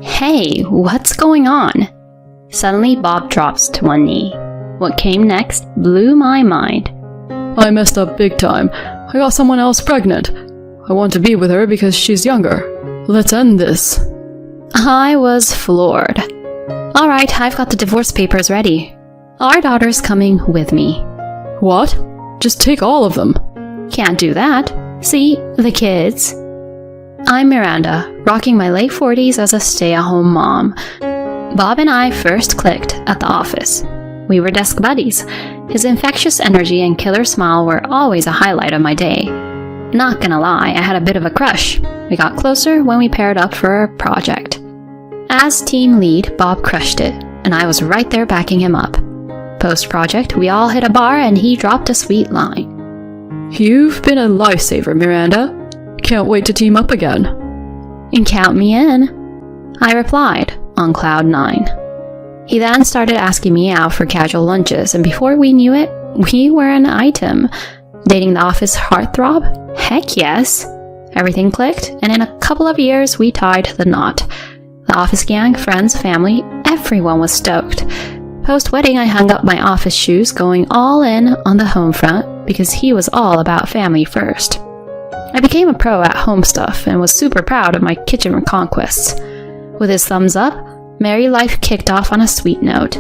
Hey, what's going on? Suddenly, Bob drops to one knee. What came next blew my mind. I messed up big time. I got someone else pregnant. I want to be with her because she's younger. Let's end this. I was floored. Alright, I've got the divorce papers ready. Our daughter's coming with me. What? Just take all of them. Can't do that. See, the kids. I'm Miranda, rocking my late 40s as a stay-at-home mom. Bob and I first clicked at the office. We were desk buddies. His infectious energy and killer smile were always a highlight of my day. Not gonna lie, I had a bit of a crush. We got closer when we paired up for a project. As team lead, Bob crushed it, and I was right there backing him up. Post-project, we all hit a bar and he dropped a sweet line. You've been a lifesaver, Miranda. Can't wait to team up again. And count me in, I replied, on cloud 9. He then started asking me out for casual lunches, and before we knew it, we were an item. Dating the office heartthrob? Heck yes. Everything clicked, and in a couple of years, we tied the knot. The office gang, friends, family, everyone was stoked. Post-wedding, I hung up my office shoes, going all in on the home front because he was all about family first. I became a pro at home stuff and was super proud of my kitchen conquests. With his thumbs up, married life kicked off on a sweet note.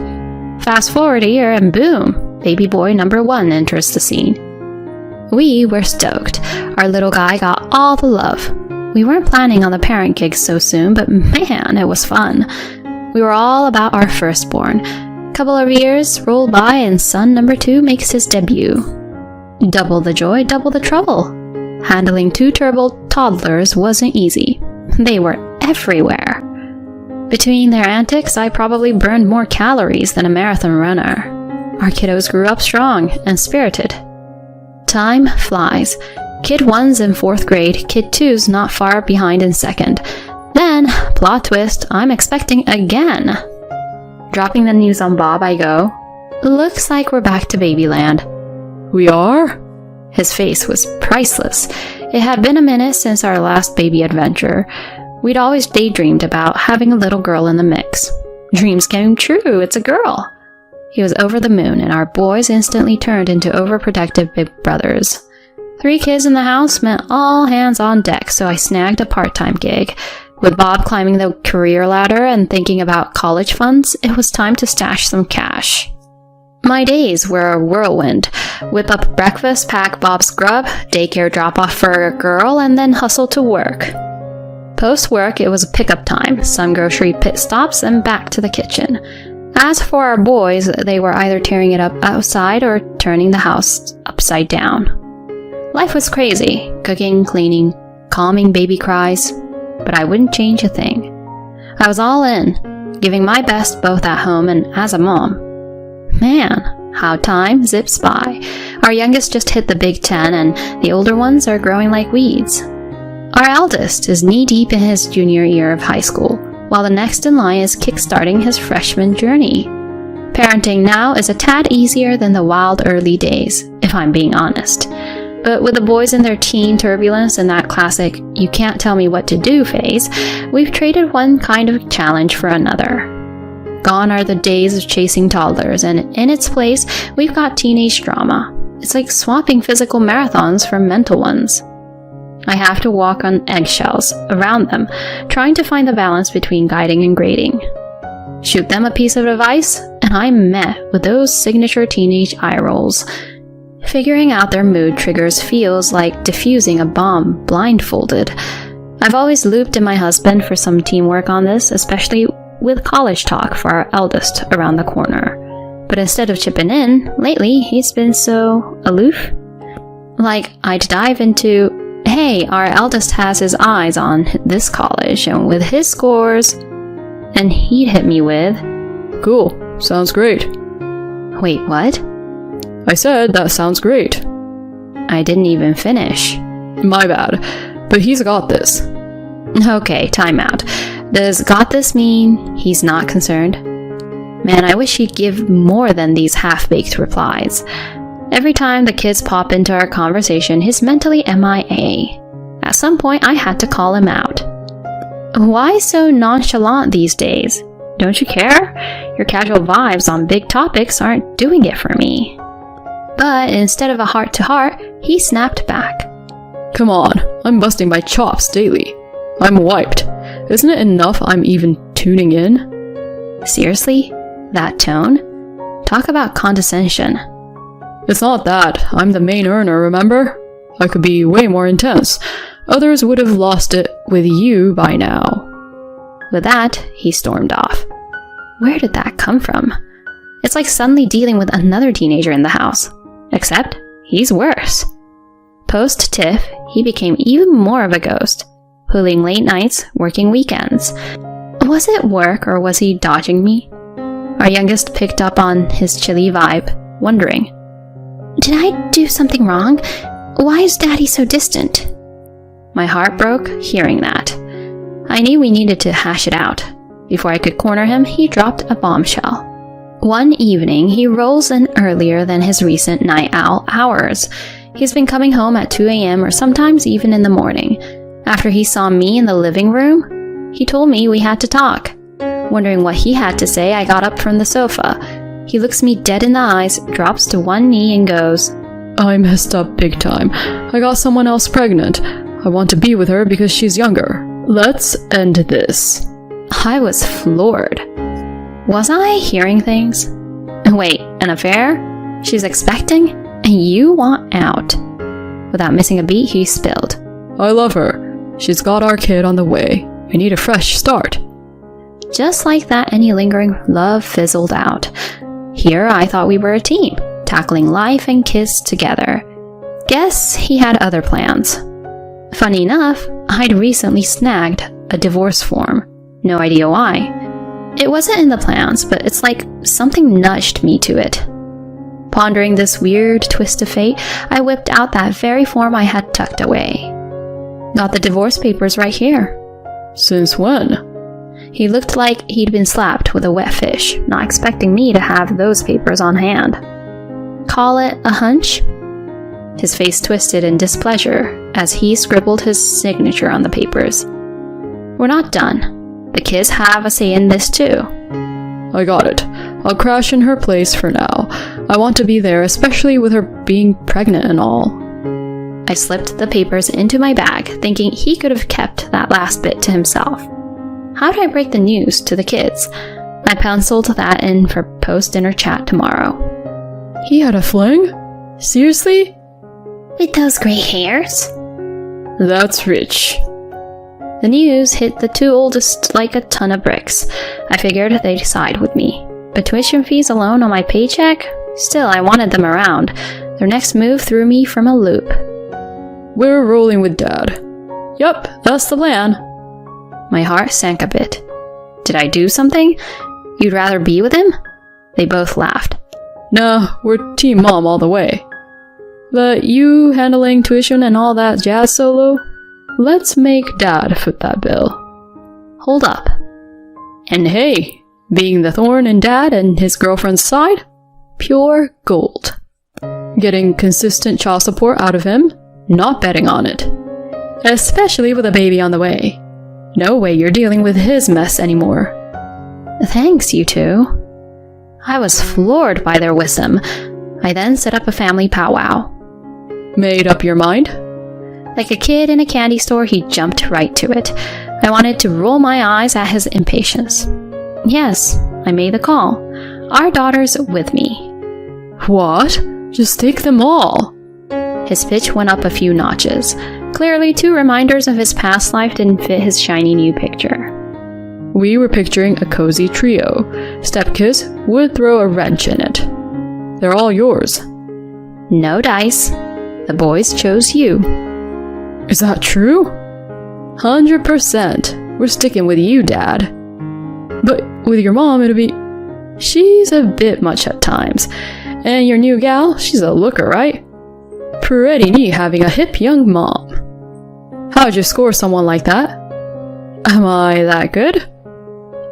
Fast forward a year and boom, baby boy number 1 enters the scene. We were stoked. Our little guy got all the love. We weren't planning on the parent gig so soon, but man, it was fun. We were all about our firstborn. Couple of years roll by and son number 2 makes his debut. Double the joy, double the trouble. Handling 2 turbo toddlers wasn't easy. They were everywhere. Between their antics, I probably burned more calories than a marathon runner. Our kiddos grew up strong and spirited. Time flies. Kid 1's in 4th grade, Kid 2's not far behind in 2nd. Then, plot twist, I'm expecting again. Dropping the news on Bob, I go, looks like we're back to babyland. We are? His face was priceless. It had been a minute since our last baby adventure. We'd always daydreamed about having a little girl in the mix. Dreams came true, it's a girl. He was over the moon, and our boys instantly turned into overprotective big brothers. 3 kids in the house meant all hands on deck, so I snagged a part-time gig. With Bob climbing the career ladder and thinking about college funds, it was time to stash some cash. My days were a whirlwind. Whip up breakfast, pack Bob's grub, daycare drop-off for a girl, and then hustle to work. Post-work, it was pickup time, some grocery pit stops, and back to the kitchen. As for our boys, they were either tearing it up outside or turning the house upside down. Life was crazy, cooking, cleaning, calming baby cries, but I wouldn't change a thing. I was all in, giving my best both at home and as a mom. Man, how time zips by. Our youngest just hit the Big 10 and the older ones are growing like weeds. Our eldest is knee-deep in his junior year of high school, while the next in line is kickstarting his freshman journey. Parenting now is a tad easier than the wild early days, if I'm being honest. But with the boys in their teen turbulence and that classic "you can't tell me what to do" phase, we've traded one kind of challenge for another. Gone are the days of chasing toddlers, and in its place, we've got teenage drama. It's like swapping physical marathons for mental ones. I have to walk on eggshells around them, trying to find the balance between guiding and grading. Shoot them a piece of advice, and I'm met with those signature teenage eye rolls. Figuring out their mood triggers feels like defusing a bomb blindfolded. I've always looped in my husband for some teamwork on this, especially with college talk for our eldest around the corner. But instead of chipping in, lately he's been so aloof. Like, I'd dive into, hey, our eldest has his eyes on this college and with his scores, and he'd hit me with, cool, sounds great. Wait, what? I said that sounds great. I didn't even finish. My bad, but he's got this. Okay, time out. Does got this mean he's not concerned? Man, I wish he'd give more than these half-baked replies. Every time the kids pop into our conversation, he's mentally MIA. At some point, I had to call him out. Why so nonchalant these days? Don't you care? Your casual vibes on big topics aren't doing it for me. But instead of a heart-to-heart, he snapped back. Come on, I'm busting my chops daily. I'm wiped. Isn't it enough I'm even tuning in? Seriously? That tone? Talk about condescension. It's not that. I'm the main earner, remember? I could be way more intense. Others would have lost it with you by now. With that, he stormed off. Where did that come from? It's like suddenly dealing with another teenager in the house. Except, he's worse. Post-Tiff, he became even more of a ghost, pulling late nights, working weekends. Was it work or was he dodging me? Our youngest picked up on his chilly vibe, wondering, did I do something wrong? Why is Daddy so distant? My heart broke hearing that. I knew we needed to hash it out. Before I could corner him, he dropped a bombshell. One evening, he rolls in earlier than his recent night owl hours. He's been coming home at 2 a.m. or sometimes even in the morning. After he saw me in the living room, he told me we had to talk. Wondering what he had to say, I got up from the sofa. He looks me dead in the eyes, drops to one knee and goes, I messed up big time. I got someone else pregnant. I want to be with her because she's younger. Let's end this. I was floored. Was I hearing things? Wait, an affair? She's expecting? And you want out? Without missing a beat, he spilled. I love her. She's got our kid on the way. I need a fresh start. Just like that, any lingering love fizzled out. Here, I thought we were a team, tackling life and kids together. Guess he had other plans. Funny enough, I'd recently snagged a divorce form. No idea why. It wasn't in the plans, but it's like something nudged me to it. Pondering this weird twist of fate, I whipped out that very form I had tucked away. Got the divorce papers right here. Since when? He looked like he'd been slapped with a wet fish, not expecting me to have those papers on hand. Call it a hunch? His face twisted in displeasure as he scribbled his signature on the papers. We're not done. The kids have a say in this too. I got it. I'll crash in her place for now. I want to be there, especially with her being pregnant and all. I slipped the papers into my bag, thinking he could have kept that last bit to himself. How do I break the news to the kids? I penciled that in for post-dinner chat tomorrow. He had a fling? Seriously? With those gray hairs? That's rich. The news hit the two oldest like a ton of bricks. I figured they'd side with me. But tuition fees alone on my paycheck? Still, I wanted them around. Their next move threw me from a loop. We're rolling with Dad. Yup, that's the plan. My heart sank a bit. Did I do something? You'd rather be with him? They both laughed. Nah, we're Team Mom all the way. But you handling tuition and all that jazz solo? Let's make Dad foot that bill. Hold up. And hey, being the thorn in Dad and his girlfriend's side? Pure gold. Getting consistent child support out of him? Not betting on it. Especially with a baby on the way. No way you're dealing with his mess anymore. Thanks, you two. I was floored by their wisdom. I then set up a family powwow. Made up your mind? Like a kid in a candy store, he jumped right to it. I wanted to roll my eyes at his impatience. Yes, I made the call. Our daughter's with me. What? Just take them all. His pitch went up a few notches. Clearly, 2 reminders of his past life didn't fit his shiny new picture. We were picturing a cozy trio. Stepkids would throw a wrench in it. They're all yours. No dice. The boys chose you. Is that true? 100%. We're sticking with you, Dad. But with your mom, it'll be... She's a bit much at times. And your new gal, she's a looker, right? Pretty neat having a hip young mom. How'd you score someone like that? Am I that good?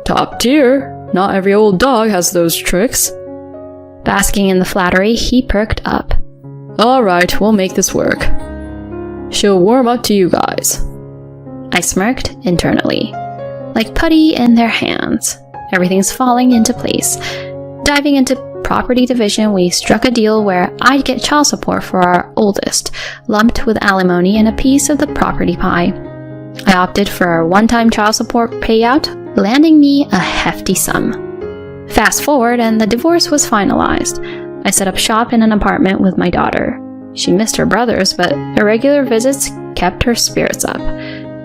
Top tier. Not every old dog has those tricks. Basking in the flattery, he perked up. Alright, we'll make this work. She'll warm up to you guys. I smirked internally. like putty in their hands. Everything's falling into place. Diving into property division, we struck a deal where I'd get child support for our oldest, lumped with alimony and a piece of the property pie. I opted for a one-time child support payout, landing me a hefty sum. Fast forward, and the divorce was finalized. I set up shop in an apartment with my daughter. She missed her brothers, but irregular visits kept her spirits up.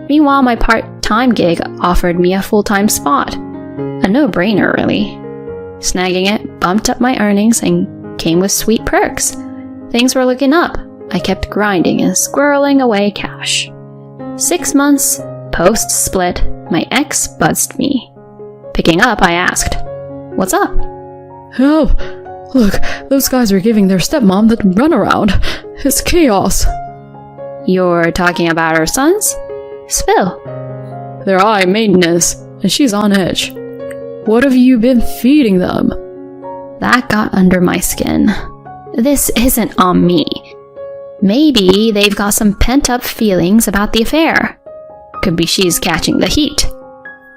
Meanwhile, my part-time gig offered me a full-time spot. A no-brainer, really. Snagging it bumped up my earnings and came with sweet perks. Things were looking up. I kept grinding and squirreling away cash. 6 months post-split, my ex buzzed me. Picking up, I asked, "What's up?" Help! Look, those guys are giving their stepmom the runaround. It's chaos. You're talking about our sons? Spill. They're high maintenance, and she's on edge. What have you been feeding them? That got under my skin. This isn't on me. Maybe they've got some pent-up feelings about the affair. Could be she's catching the heat.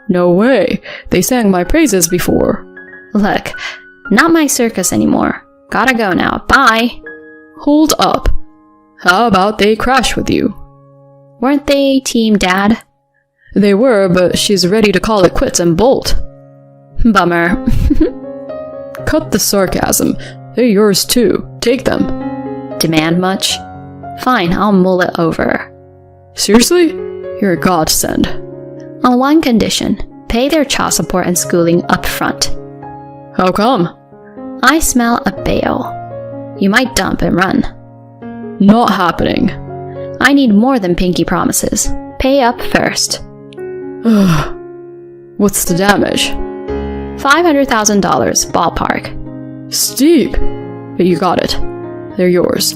No way. They sang my praises before. Look, not my circus anymore. Gotta go now. Bye. Hold up. How about they crash with you? Weren't they Team Dad? They were, but she's ready to call it quits and bolt. Bummer. Cut the sarcasm. They're yours too. Take them. Demand much? Fine, I'll mull it over. Seriously? You're a godsend. On one condition, pay their child support and schooling up front. How come? I smell a bail. You might dump and run. Not happening. I need more than pinky promises. Pay up first. What's the damage? $500,000, ballpark. Steep. But you got it. They're yours.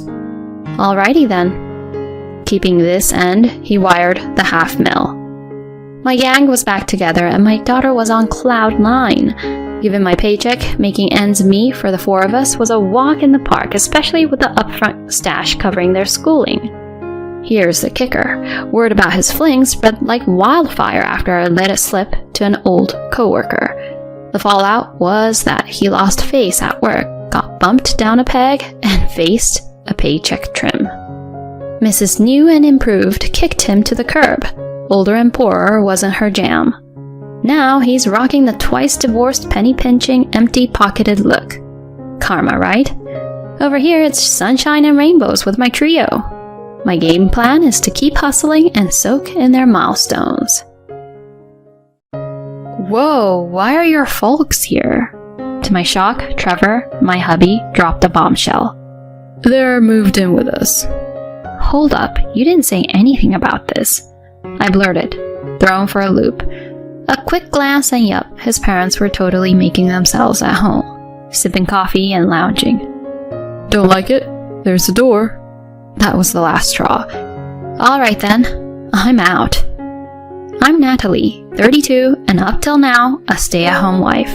Alrighty then. Keeping this end, he wired the $500,000. My gang was back together and my daughter was on cloud 9. Given my paycheck, making ends meet for the 4 of us was a walk in the park, especially with the upfront stash covering their schooling. Here's the kicker. Word about his fling spread like wildfire after I let it slip to an old coworker. The fallout was that he lost face at work, got bumped down a peg, and faced a paycheck trim. Mrs. New and Improved kicked him to the curb. Older and poorer wasn't her jam. Now he's rocking the twice-divorced, penny-pinching, empty-pocketed look. Karma, right? Over here, it's sunshine and rainbows with my trio. My game plan is to keep hustling and soak in their milestones. Whoa, why are your folks here? To my shock, Trevor, my hubby, dropped a bombshell. They're moved in with us. Hold up, you didn't say anything about this. I blurted, thrown for a loop. A quick glance and yup, his parents were totally making themselves at home, sipping coffee and lounging. Don't like it? There's the door. That was the last straw. Alright then, I'm out. I'm Natalie, 32, and up till now, a stay-at-home wife.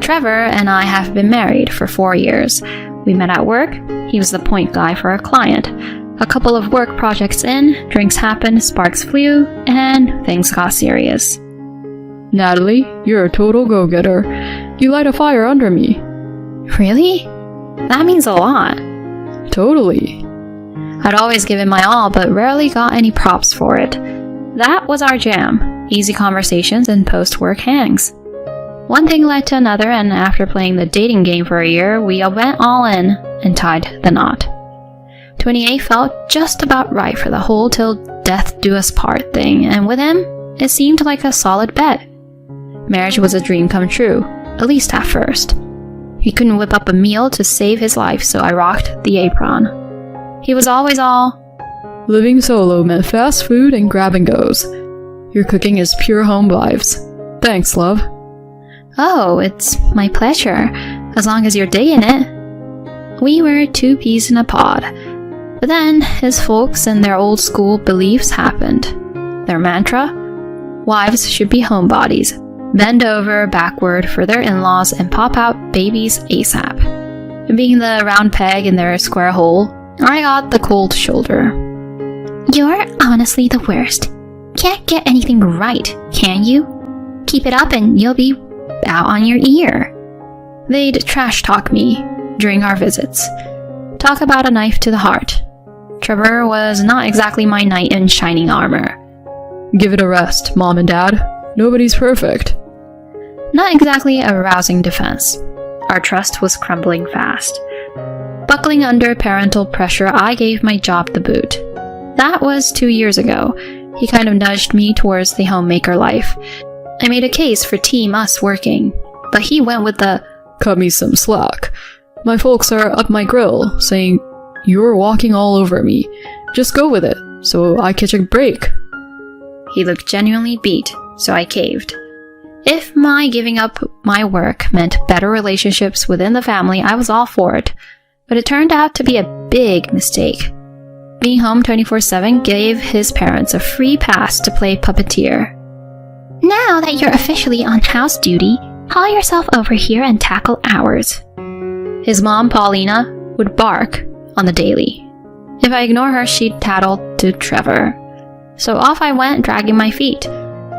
Trevor and I have been married for 4 years. We met at work. He was the point guy for a client. A couple of work projects in, drinks happened, sparks flew, and things got serious. Natalie, you're a total go-getter. You light a fire under me. Really? That means a lot. Totally. I'd always given my all, but rarely got any props for it. That was our jam. Easy conversations and post-work hangs. One thing led to another, and after playing the dating game for a year, we went all in and tied the knot. 28 felt just about right for the whole till death do us part thing, and with him, it seemed like a solid bet. Marriage was a dream come true, at least at first. He couldn't whip up a meal to save his life, so I rocked the apron. He was always all, living solo meant fast food and grab and goes. Your cooking is pure home vibes. Thanks, love. Oh, it's my pleasure, as long as you're digging it. We were 2 peas in a pod. But then, his folks and their old school beliefs happened. Their mantra? Wives should be homebodies. Bend over, backward for their in-laws and pop out babies ASAP. And being the round peg in their square hole, I got the cold shoulder. You're honestly the worst. Can't get anything right, can you? Keep it up and you'll be out on your ear. They'd trash talk me during our visits. Talk about a knife to the heart. Trevor was not exactly my knight in shining armor. Give it a rest, Mom and Dad. Nobody's perfect. Not exactly a rousing defense. Our trust was crumbling fast. Buckling under parental pressure, I gave my job the boot. That was 2 years ago. He kind of nudged me towards the homemaker life. I made a case for Team Us working, but he went with the cut me some slack. My folks are up my grill, saying, you're walking all over me. Just go with it, so I catch a break. He looked genuinely beat, so I caved. If my giving up my work meant better relationships within the family, I was all for it. But it turned out to be a big mistake. Being home 24/7 gave his parents a free pass to play puppeteer. Now that you're officially on house duty, haul yourself over here and tackle ours. His mom, Paulina, would bark on the daily. If I ignore her, she'd tattle to Trevor. So off I went, dragging my feet.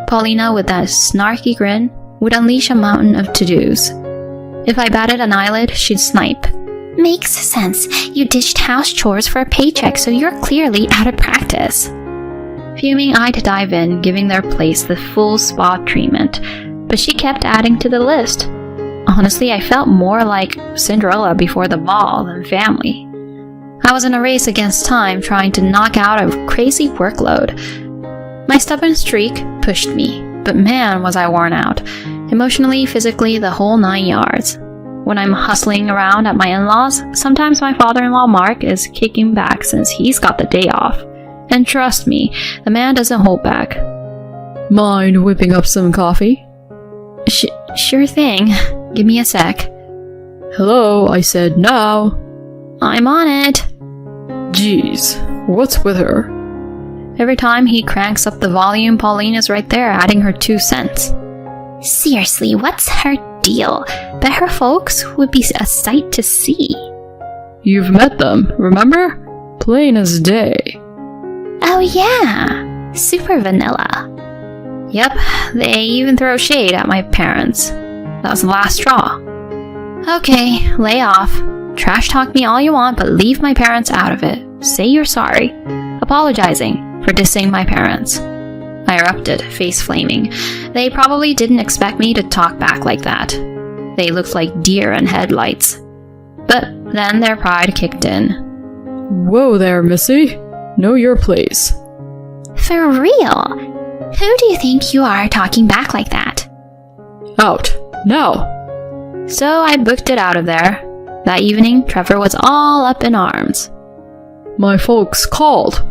Paulina, with that snarky grin, would unleash a mountain of to-dos. If I batted an eyelid, she'd snipe. Makes sense. You ditched house chores for a paycheck, so you're clearly out of practice. Fuming, I'd dive in, giving their place the full spa treatment, but she kept adding to the list. Honestly, I felt more like Cinderella before the ball than family. I was in a race against time, trying to knock out a crazy workload. My stubborn streak pushed me, but man was I worn out. Emotionally, physically, the whole 9 yards. When I'm hustling around at my in-laws, sometimes my father-in-law Mark is kicking back since he's got the day off. And trust me, the man doesn't hold back. Mind whipping up some coffee? Sure thing. Give me a sec. Hello, I said now. I'm on it. Jeez, what's with her? Every time he cranks up the volume, Paulina's right there adding her 2 cents. Seriously, what's her deal? Bet her folks would be a sight to see. You've met them, remember? Plain as day. Oh yeah, super vanilla. Yep, they even throw shade at my parents. That was the last straw. Okay, lay off. Trash talk me all you want, but leave my parents out of it. Say you're sorry. Apologizing for dissing my parents. I erupted, face flaming. They probably didn't expect me to talk back like that. They looked like deer in headlights. But then their pride kicked in. Whoa there, Missy. Know your place. For real? Who do you think you are talking back like that? Out. Now. So I booked it out of there. That evening, Trevor was all up in arms. My folks called.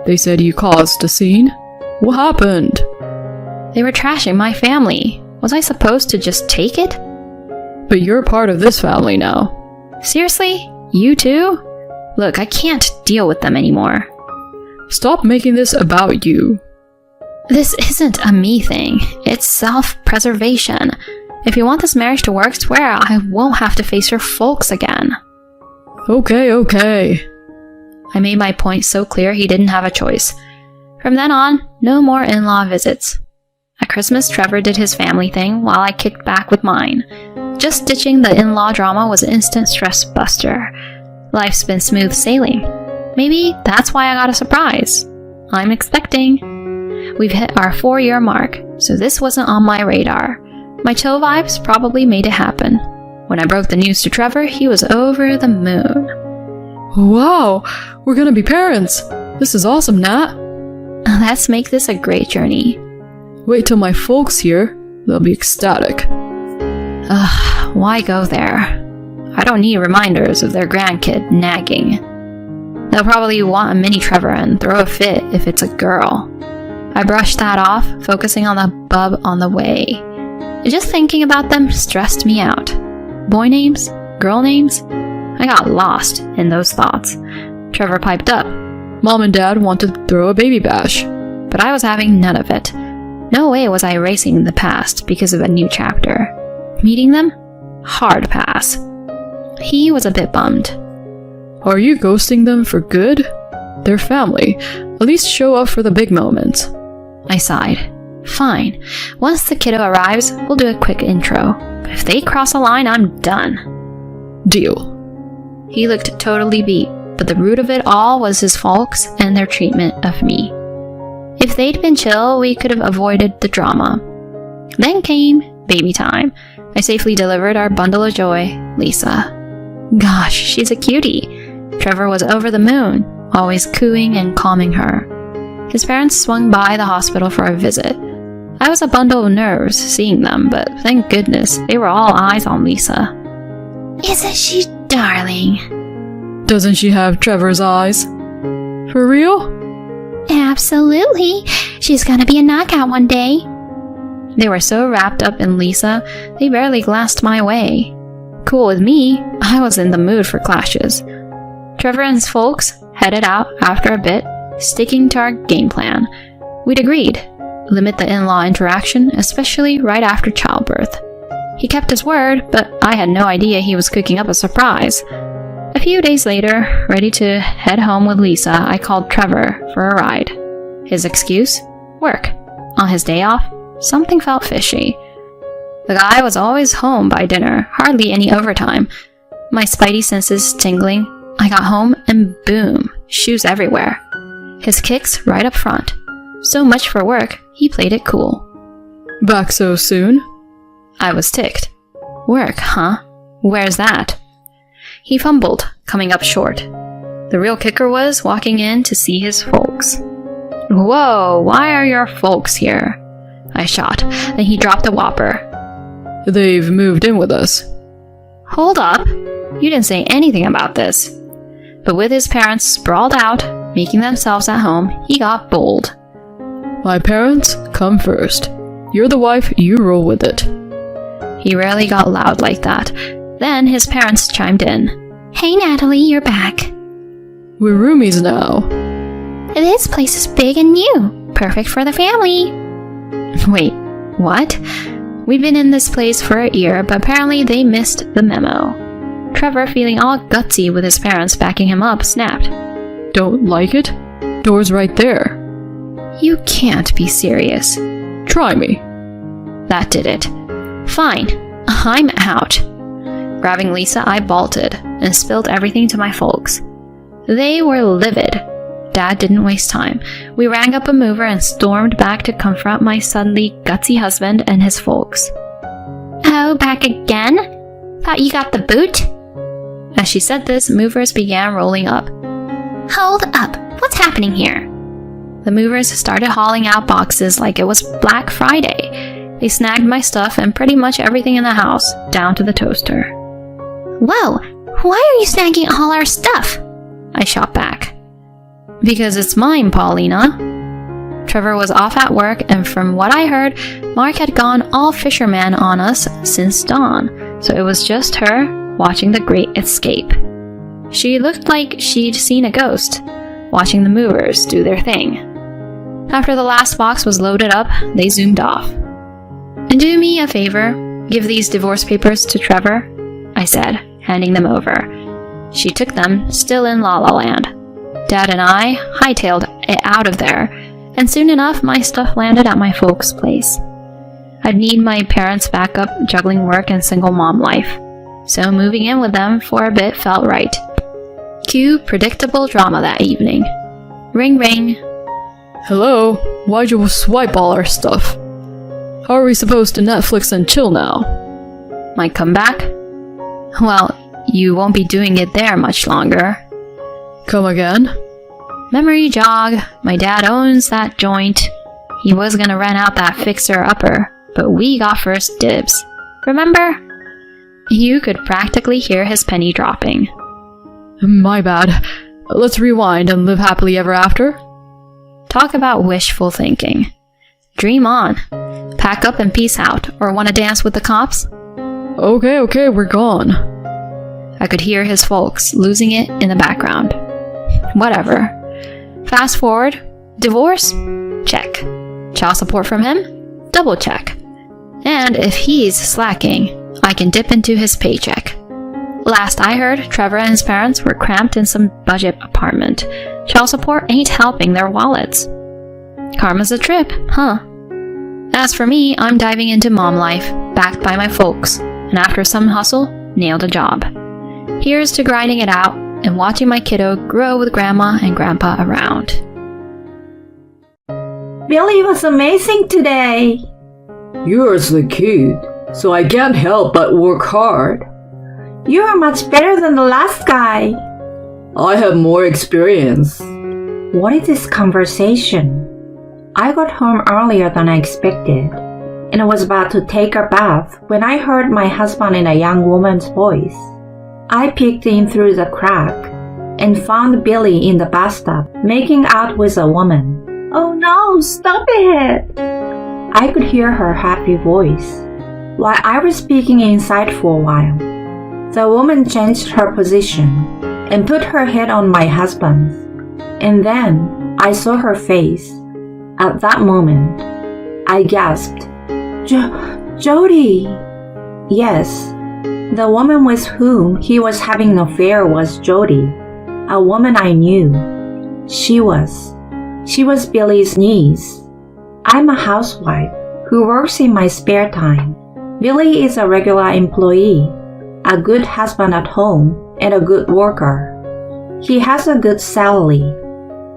They said you caused a scene. What happened? They were trashing my family. Was I supposed to just take it? But you're part of this family now. Seriously? You too? Look, I can't deal with them anymore. Stop making this about you. This isn't a me thing. It's self-preservation. If you want this marriage to work, swear I won't have to face your folks again. Okay. I made my point so clear he didn't have a choice. From then on, no more in-law visits. At Christmas, Trevor did his family thing while I kicked back with mine. Just ditching the in-law drama was an instant stress buster. Life's been smooth sailing. Maybe that's why I got a surprise. I'm expecting. We've hit our 4-year mark, so this wasn't on my radar. My chill vibes probably made it happen. When I broke the news to Trevor, he was over the moon. Wow, we're gonna be parents. This is awesome, Nat. Let's make this a great journey. Wait till my folks hear. They'll be ecstatic. Ugh, why go there? I don't need reminders of their grandkid nagging. They'll probably want a mini Trevor and throw a fit if it's a girl. I brushed that off, focusing on the bub on the way. Just thinking about them stressed me out. Boy names? Girl names? I got lost in those thoughts. Trevor piped up. Mom and Dad want to throw a baby bash. But I was having none of it. No way was I erasing the past because of a new chapter. Meeting them? Hard pass. He was a bit bummed. Are you ghosting them for good? They're family. At least show up for the big moments. I sighed. Fine. Once the kiddo arrives, we'll do a quick intro. But if they cross a line, I'm done. Deal. He looked totally beat, but the root of it all was his folks and their treatment of me. If they'd been chill, we could have avoided the drama. Then came baby time. I safely delivered our bundle of joy, Lisa. Gosh, she's a cutie. Trevor was over the moon, always cooing and calming her. His parents swung by the hospital for a visit. I was a bundle of nerves seeing them, but thank goodness they were all eyes on Lisa. Isn't she darling? Doesn't she have Trevor's eyes? For real? Absolutely. She's gonna be a knockout one day. They were so wrapped up in Lisa, they barely glanced my way. Cool with me, I was in the mood for clashes. Trevor and his folks headed out after a bit, sticking to our game plan. We'd agreed, limit the in-law interaction, especially right after childbirth. He kept his word, but I had no idea he was cooking up a surprise. A few days later, ready to head home with Lisa, I called Trevor for a ride. His excuse? Work. On his day off, something felt fishy. The guy was always home by dinner, hardly any overtime. My spidey senses tingling, I got home and boom, shoes everywhere. His kicks right up front. So much for work, he played it cool. Back so soon? I was ticked. Work, huh? Where's that? He fumbled, coming up short. The real kicker was walking in to see his folks. Whoa, why are your folks here? I shot. Then he dropped a whopper. They've moved in with us. Hold up. You didn't say anything about this. But with his parents sprawled out, making themselves at home, he got bold. My parents come first. You're the wife, you roll with it. He rarely got loud like that. Then his parents chimed in. Hey Natalie, you're back. We're roomies now. This place is big and new. Perfect for the family. Wait, what? We've been in this place for a year, but apparently they missed the memo. Trevor, feeling all gutsy with his parents backing him up, snapped. Don't like it? Door's right there. You can't be serious. Try me. That did it. Fine, I'm out. Grabbing Lisa, I bolted and spilled everything to my folks. They were livid. Dad didn't waste time. We rang up a mover and stormed back to confront my suddenly gutsy husband and his folks. Oh, back again? Thought you got the boot? As she said this, movers began rolling up. Hold up, what's happening here? The movers started hauling out boxes like it was Black Friday. They snagged my stuff and pretty much everything in the house, down to the toaster. Whoa, why are you snagging all our stuff? I shot back. Because it's mine, Paulina. Trevor was off at work, and from what I heard, Mark had gone all fisherman on us since dawn, so it was just her watching the great escape. She looked like she'd seen a ghost, watching the movers do their thing. After the last box was loaded up, they zoomed off. Do me a favor, give these divorce papers to Trevor, I said, handing them over. She took them, still in La La Land. Dad and I hightailed it out of there, and soon enough my stuff landed at my folks' place. I'd need my parents' backup juggling work and single mom life, so moving in with them for a bit felt right. Cue predictable drama that evening. Ring ring. Hello, why'd you swipe all our stuff? How are we supposed to Netflix and chill now? My comeback? Well, you won't be doing it there much longer. Come again? Memory jog. My dad owns that joint. He was gonna rent out that fixer-upper, but we got first dibs. Remember? You could practically hear his penny dropping. My bad. Let's rewind and live happily ever after? Talk about wishful thinking. Dream on. Pack up and peace out, or wanna dance with the cops? Okay, we're gone. I could hear his folks losing it in the background. Whatever. Fast forward. Divorce? Check. Child support from him? Double check. And if he's slacking, I can dip into his paycheck. Last I heard, Trevor and his parents were cramped in some budget apartment. Child support ain't helping their wallets. Karma's a trip, huh? As for me, I'm diving into mom life, backed by my folks, and after some hustle, nailed a job. Here's to grinding it out and watching my kiddo grow with grandma and grandpa around. Billy was amazing today. You're so cute, so I can't help but work hard. You are much better than the last guy. I have more experience. What is this conversation? I got home earlier than I expected, and I was about to take a bath when I heard my husband in a young woman's voice. I peeked in through the crack and found Billy in the bathtub making out with a woman. Oh no, stop it! I could hear her happy voice, while I was speaking inside for a while. The woman changed her position and put her head on my husband's, and then I saw her face. At that moment, I gasped, Jody! Yes, the woman with whom he was having an affair was Jody, a woman I knew. She was Billy's niece. I'm a housewife who works in my spare time. Billy is a regular employee, a good husband at home, and a good worker. He has a good salary.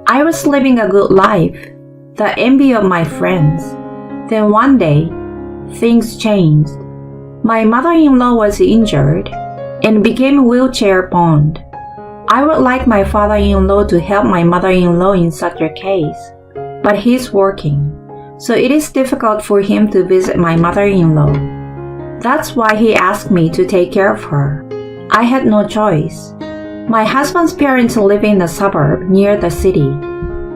I was living a good life, the envy of my friends. Then one day, things changed. My mother-in-law was injured and became wheelchair-bound. I would like my father-in-law to help my mother-in-law in such a case, but he's working, so it is difficult for him to visit my mother-in-law. That's why he asked me to take care of her. I had no choice. My husband's parents live in a suburb near the city,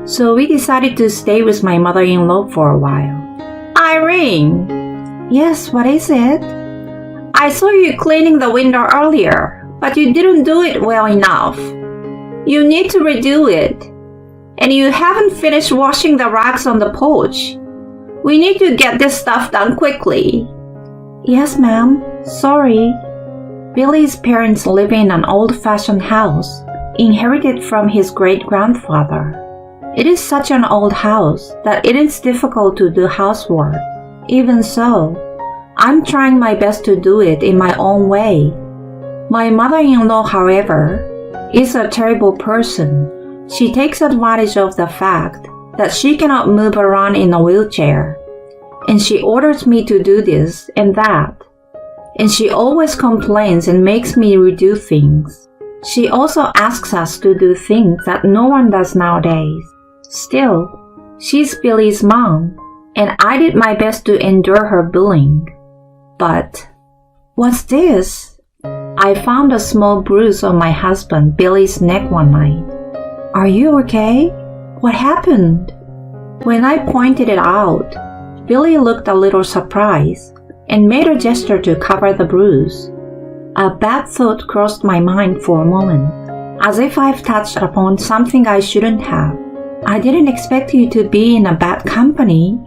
so we decided to stay with my mother-in-law for a while. Irene! Yes, what is it? I saw you cleaning the window earlier, but you didn't do it well enough. You need to redo it. And you haven't finished washing the rags on the porch. We need to get this stuff done quickly. Yes, ma'am. Sorry. Billy's parents live in an old-fashioned house, inherited from his great-grandfather. It is such an old house that it is difficult to do housework. Even so, I'm trying my best to do it in my own way. My mother-in-law, however, is a terrible person. She takes advantage of the fact that she cannot move around in a wheelchair, and she orders me to do this and that. And she always complains and makes me redo things. She also asks us to do things that no one does nowadays. Still, she's Billy's mom, and I did my best to endure her bullying. But, what's this? I found a small bruise on my husband Billy's neck one night. Are you okay? What happened? When I pointed it out, Billy looked a little surprised and made a gesture to cover the bruise. A bad thought crossed my mind for a moment, as if I've touched upon something I shouldn't have. I didn't expect you to be in a bad company,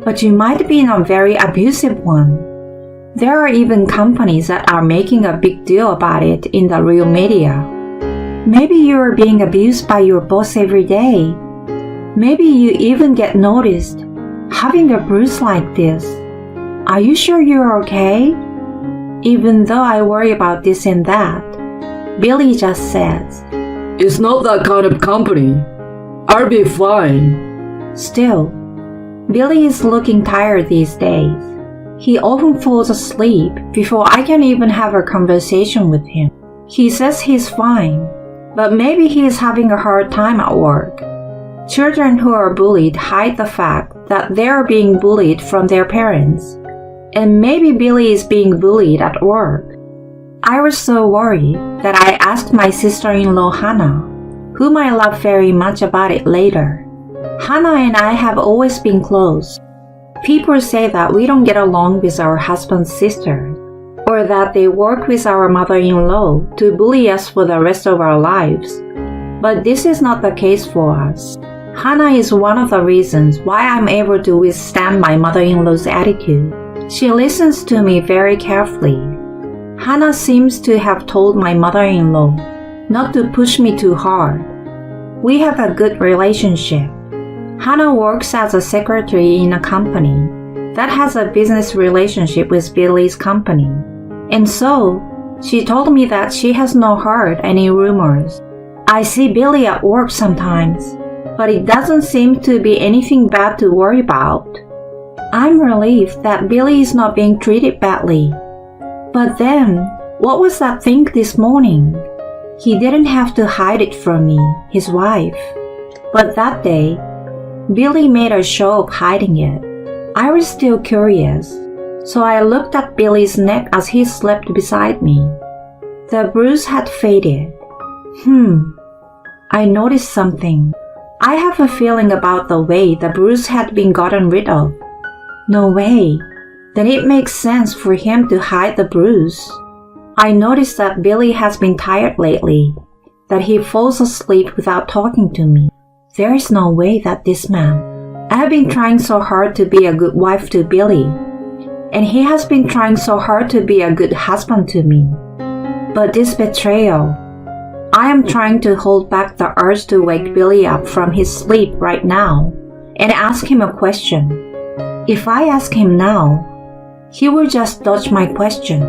but you might be in a very abusive one. There are even companies that are making a big deal about it in the real media. Maybe you are being abused by your boss every day. Maybe you even get noticed having a bruise like this. Are you sure you're okay? Even though I worry about this and that, Billy just says, It's not that kind of company. I'll be fine. Still, Billy is looking tired these days. He often falls asleep before I can even have a conversation with him. He says he's fine, but maybe he is having a hard time at work. Children who are bullied hide the fact that they are being bullied from their parents, and maybe Billy is being bullied at work. I was so worried that I asked my sister-in-law Hannah, whom I love very much, about it later. Hannah and I have always been close. People say that we don't get along with our husband's sisters, or that they work with our mother-in-law to bully us for the rest of our lives. But this is not the case for us. Hannah is one of the reasons why I'm able to withstand my mother-in-law's attitude. She listens to me very carefully. Hannah seems to have told my mother-in-law not to push me too hard. We have a good relationship. Hannah works as a secretary in a company, that has a business relationship with Billy's company. And so, she told me that she has not heard any rumors. I see Billy at work sometimes, but it doesn't seem to be anything bad to worry about. I'm relieved that Billy is not being treated badly. But then, what was that thing this morning? He didn't have to hide it from me, his wife. But that day, Billy made a show of hiding it. I was still curious, so I looked at Billy's neck as he slept beside me. The bruise had faded. I noticed something. I have a feeling about the way the bruise had been gotten rid of. No way. Then it makes sense for him to hide the bruise. I noticed that Billy has been tired lately, that he falls asleep without talking to me. There is no way that this man... I have been trying so hard to be a good wife to Billy, and he has been trying so hard to be a good husband to me. But this betrayal... I am trying to hold back the urge to wake Billy up from his sleep right now and ask him a question. If I ask him now, he will just dodge my question.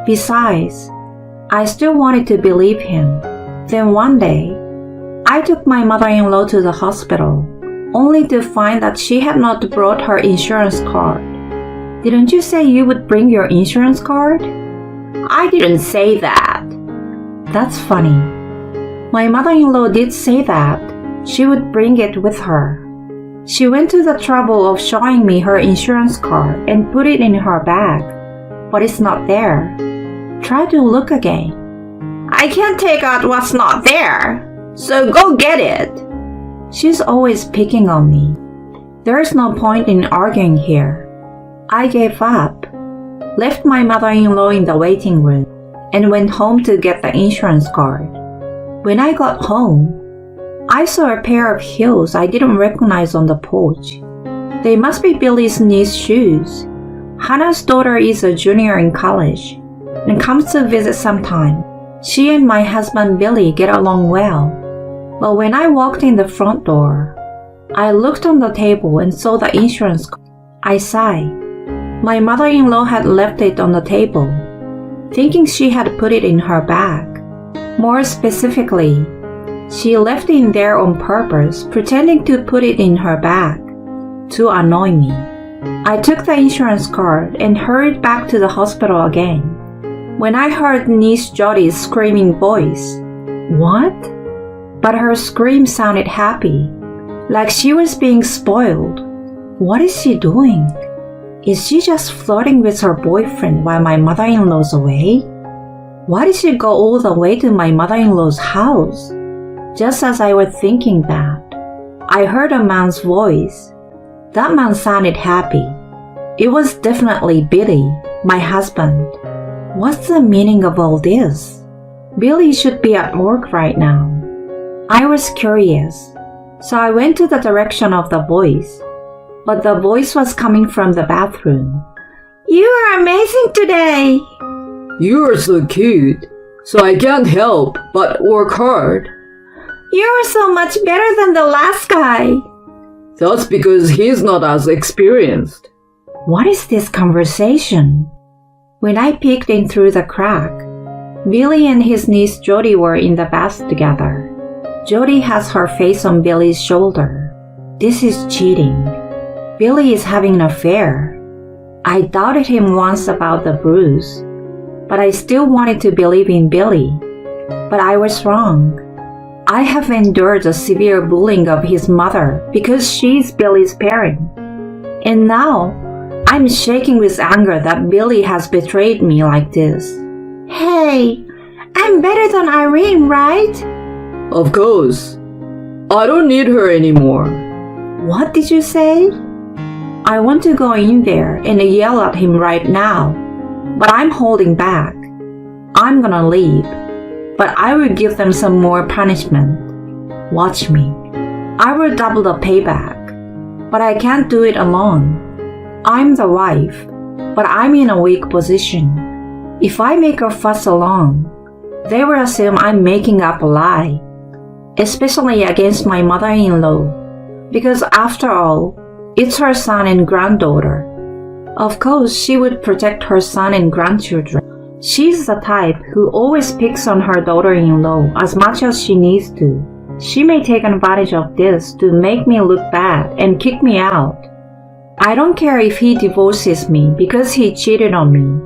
Besides, I still wanted to believe him. Then one day, I took my mother-in-law to the hospital, only to find that she had not brought her insurance card. Didn't you say you would bring your insurance card? I didn't say that. That's funny. My mother-in-law did say that she would bring it with her. She went to the trouble of showing me her insurance card and put it in her bag, but it's not there. Try to look again. I can't take out what's not there, so go get it. She's always picking on me. There's no point in arguing here. I gave up, left my mother-in-law in the waiting room, and went home to get the insurance card. When I got home, I saw a pair of heels I didn't recognize on the porch. They must be Billy's niece's shoes. Hannah's daughter is a junior in college and comes to visit sometime. She and my husband Billy get along well. But when I walked in the front door, I looked on the table and saw the insurance card. I sighed. My mother-in-law had left it on the table, thinking she had put it in her bag. More specifically, she left it in there on purpose, pretending to put it in her bag, to annoy me. I took the insurance card and hurried back to the hospital again, when I heard niece Jodi's screaming voice. What? But her scream sounded happy, like she was being spoiled. What is she doing? Is she just flirting with her boyfriend while my mother-in-law's away? Why did she go all the way to my mother-in-law's house? Just as I was thinking that, I heard a man's voice. That man sounded happy. It was definitely Billy, my husband. What's the meaning of all this? Billy should be at work right now. I was curious, so I went to the direction of the voice, but the voice was coming from the bathroom. You are amazing today! You are so cute, so I can't help but work hard. You are so much better than the last guy. That's because he's not as experienced. What is this conversation? When I peeked in through the crack, Billy and his niece Jodi were in the bath together. Jodi has her face on Billy's shoulder. This is cheating. Billy is having an affair. I doubted him once about the bruise, but I still wanted to believe in Billy. But I was wrong. I have endured the severe bullying of his mother because she's Billy's parent. And now, I'm shaking with anger that Billy has betrayed me like this. Hey, I'm better than Irene, right? Of course. I don't need her anymore. What did you say? I want to go in there and yell at him right now, but I'm holding back. I'm gonna leave, but I will give them some more punishment. Watch me. I will double the payback, but I can't do it alone. I'm the wife, but I'm in a weak position. If I make a fuss alone, they will assume I'm making up a lie, especially against my mother-in-law, because after all, it's her son and granddaughter. Of course, she would protect her son and grandchildren. She's the type who always picks on her daughter-in-law as much as she needs to. She may take advantage of this to make me look bad and kick me out. I don't care if he divorces me because he cheated on me.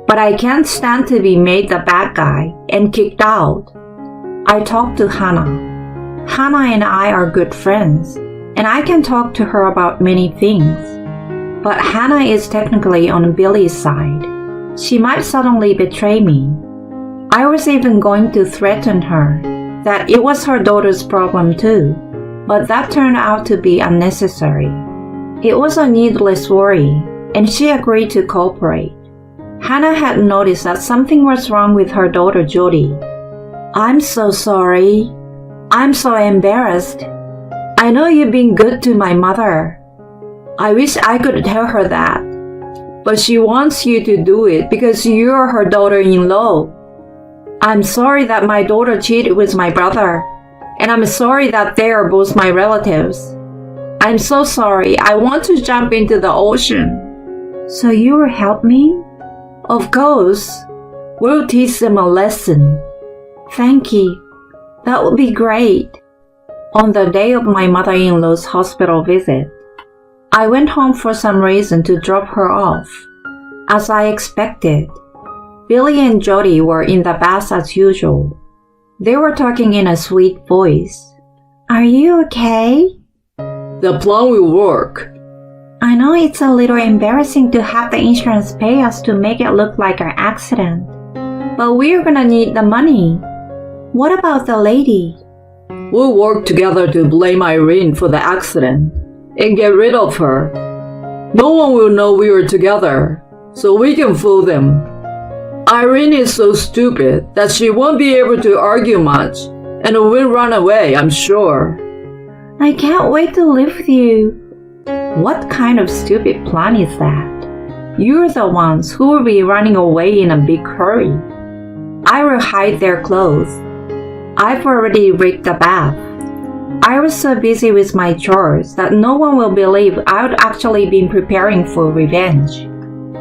But I can't stand to be made the bad guy and kicked out. I talked to Hannah. Hannah and I are good friends, and I can talk to her about many things. But Hannah is technically on Billy's side. She might suddenly betray me. I was even going to threaten her that it was her daughter's problem too, but that turned out to be unnecessary. It was a needless worry, and she agreed to cooperate. Hannah had noticed that something was wrong with her daughter Jody. I'm so sorry. I'm so embarrassed. I know you've been good to my mother. I wish I could tell her that. But she wants you to do it because you're her daughter-in-law. I'm sorry that my daughter cheated with my brother, and I'm sorry that they are both my relatives. I'm so sorry. I want to jump into the ocean. So you will help me? Of course. We'll teach them a lesson. Thank you. That would be great. On the day of my mother-in-law's hospital visit, I went home for some reason to drop her off. As I expected, Billy and Jody were in the bath as usual. They were talking in a sweet voice. Are you okay? The plan will work. I know it's a little embarrassing to have the insurance pay us to make it look like an accident, but we're gonna need the money. What about the lady? We'll work together to blame Irene for the accident and get rid of her. No one will know we were together, so we can fool them. Irene is so stupid that she won't be able to argue much and will run away, I'm sure. I can't wait to live with you. What kind of stupid plan is that? You're the ones who will be running away in a big hurry. I will hide their clothes. I've already rigged the bath. I was so busy with my chores that no one will believe I'd actually been preparing for revenge.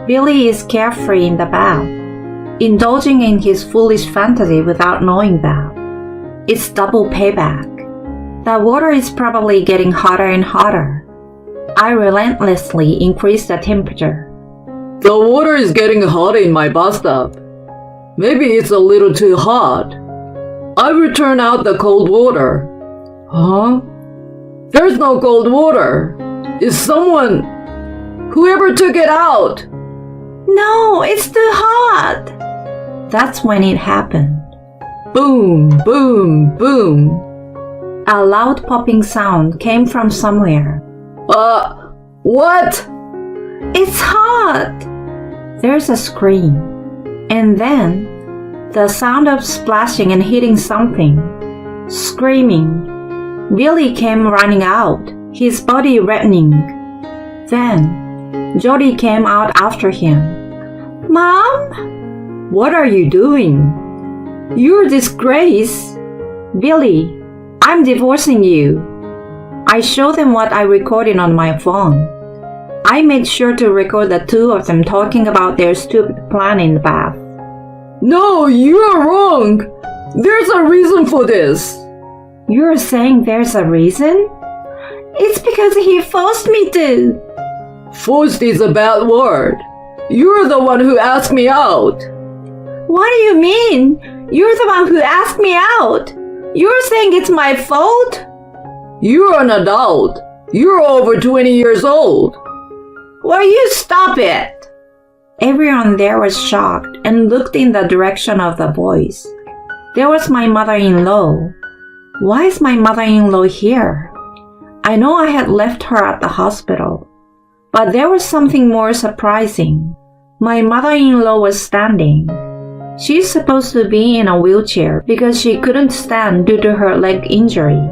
Billy is carefree in the bath, indulging in his foolish fantasy without knowing that. It's double payback. The water is probably getting hotter and hotter. I relentlessly increase the temperature. The water is getting hot in my bathtub. Maybe it's a little too hot. I will turn out the cold water. Huh? There's no cold water. Is someone... Whoever took it out? No, it's too hot. That's when it happened. Boom, boom, boom. A loud popping sound came from somewhere. What? It's hot! There's a scream. And then, the sound of splashing and hitting something. Screaming. Billy came running out, his body reddening. Then, Jody came out after him. Mom? What are you doing? You're a disgrace. Billy, I'm divorcing you. I showed them what I recorded on my phone. I made sure to record the two of them talking about their stupid plan in the bath. No, you're wrong. There's a reason for this. You're saying there's a reason? It's because he forced me to. Forced is a bad word. You're the one who asked me out. What do you mean? You're the one who asked me out. You're saying it's my fault? You're an adult. You're over 20 years old. Will you stop it? Everyone there was shocked and looked in the direction of the boys. There was my mother-in-law. Why is my mother-in-law here? I know I had left her at the hospital, but there was something more surprising. My mother-in-law was standing. She's supposed to be in a wheelchair because she couldn't stand due to her leg injury.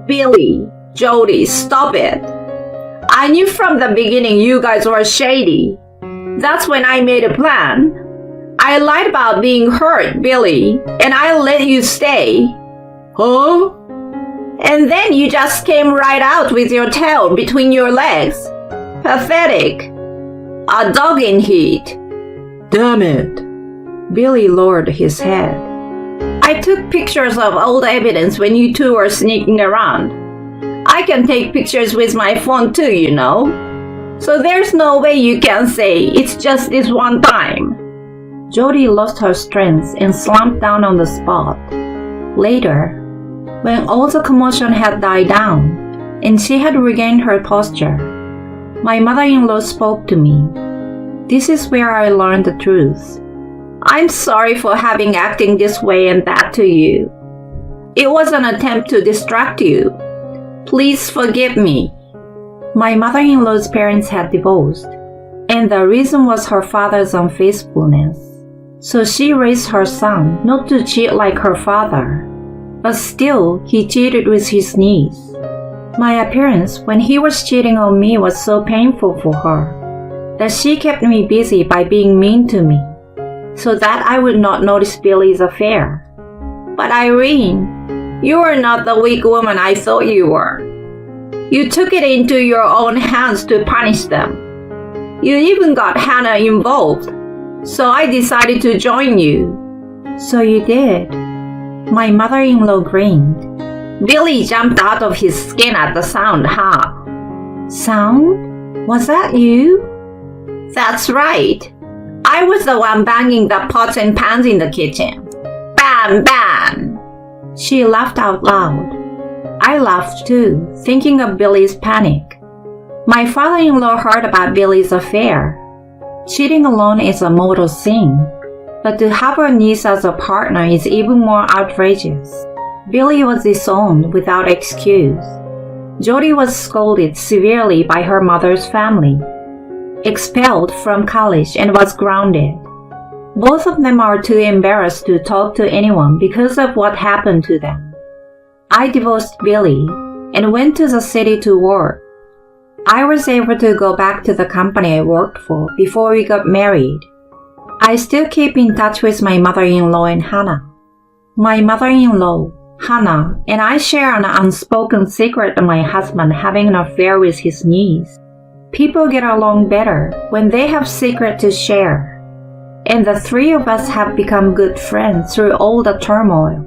Billy, Jody, stop it. I knew from the beginning you guys were shady. That's when I made a plan. I lied about being hurt, Billy, and I let you stay. Huh? And then you just came right out with your tail between your legs. Pathetic. A dog in heat. Damn it. Billy lowered his head. I took pictures of old evidence when you two were sneaking around. I can take pictures with my phone too, you know. So there's no way you can say it's just this one time. Jody lost her strength and slumped down on the spot. Later, when all the commotion had died down and she had regained her posture, my mother-in-law spoke to me. This is where I learned the truth. I'm sorry for having acting this way and that to you. It was an attempt to distract you. Please forgive me. My mother-in-law's parents had divorced, and the reason was her father's unfaithfulness. So she raised her son not to cheat like her father, but still he cheated with his niece. My appearance when he was cheating on me was so painful for her that she kept me busy by being mean to me, so that I would not notice Billy's affair. But Irene, you are not the weak woman I thought you were. You took it into your own hands to punish them. You even got Hannah involved, so I decided to join you. So you did. My mother-in-law grinned. Billy jumped out of his skin at the sound, huh? Sound? Was that you? That's right. I was the one banging the pots and pans in the kitchen. Bam, bam! She laughed out loud. I laughed too, thinking of Billy's panic. My father-in-law heard about Billy's affair. Cheating alone is a mortal sin, but to have a niece as a partner is even more outrageous. Billy was disowned without excuse. Jody was scolded severely by her mother's family, expelled from college, and was grounded. Both of them are too embarrassed to talk to anyone because of what happened to them. I divorced Billy and went to the city to work. I was able to go back to the company I worked for before we got married. I still keep in touch with my mother-in-law and Hannah. My mother-in-law, Hannah, and I share an unspoken secret of my husband having an affair with his niece. People get along better when they have secrets to share. And the three of us have become good friends through all the turmoil.